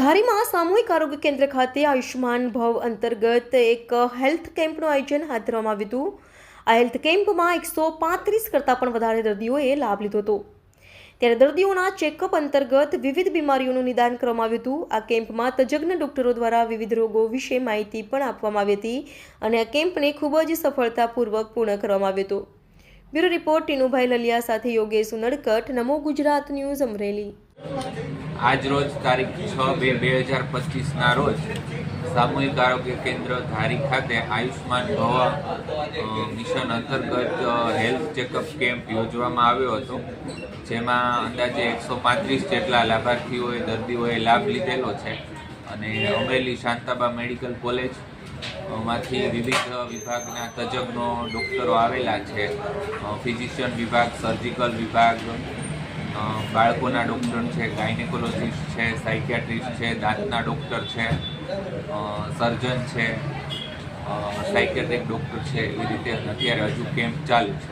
ધારીમાં સામૂહિક આરોગ્ય કેન્દ્ર ખાતે આયુષ્માન ભવ અંતર્ગત એક હેલ્થ કેમ્પનું આયોજન હાથ ધરવામાં આવ્યું હતું। આ હેલ્થ કેમ્પમાં 135 કરતાં પણ વધારે દર્દીઓએ લાભ લીધો હતો। ત્યારે દર્દીઓના ચેકઅપ અંતર્ગત વિવિધ બીમારીઓનું નિદાન કરવામાં આવ્યું હતું। આ કેમ્પમાં તજજ્ઞ ડોક્ટરો દ્વારા વિવિધ રોગો વિશે માહિતી પણ આપવામાં આવી હતી અને આ કેમ્પને ખૂબ જ સફળતાપૂર્વક પૂર્ણ કરવામાં આવ્યો હતો। બ્યુરો રિપોર્ટ ટીનુભાઈ લલિયા સાથે યોગેશ ઉનડકટ, નમો ગુજરાત ન્યૂઝ, અમરેલી। આજ રોજ તારીખ 6/2/2025 ના રોજ સામૂહિક આરોગ્ય કેન્દ્ર ધારી ખાતે આયુષ્માન ભવ મિશન અંતર્ગત હેલ્થ ચેકઅપ કેમ્પ યોજવામાં આવ્યો હતો, જેમાં અંદાજે 135 જેટલા લાભાર્થીઓએ દર્દીઓએ લાભ લીધેલો છે અને અમરેલી શાંતાબા મેડિકલ કોલેજ માંથી વિવિધ વિભાગના તજજ્ઞો ડૉક્ટરો આવેલા છે। ફિઝિશિયન વિભાગ, સર્જિકલ વિભાગ, બાળકોના ડૉક્ટર છે, ગાયનેકોલોજીસ્ટ છે, સાયકિયાટ્રિસ્ટ છે, દાંતના ડૉક્ટર છે, સર્જન છે, સાયકિયાટ્રિક ડૉક્ટર છે। એ રીતે અત્યારે હજુ કેમ્પ ચાલુ છે।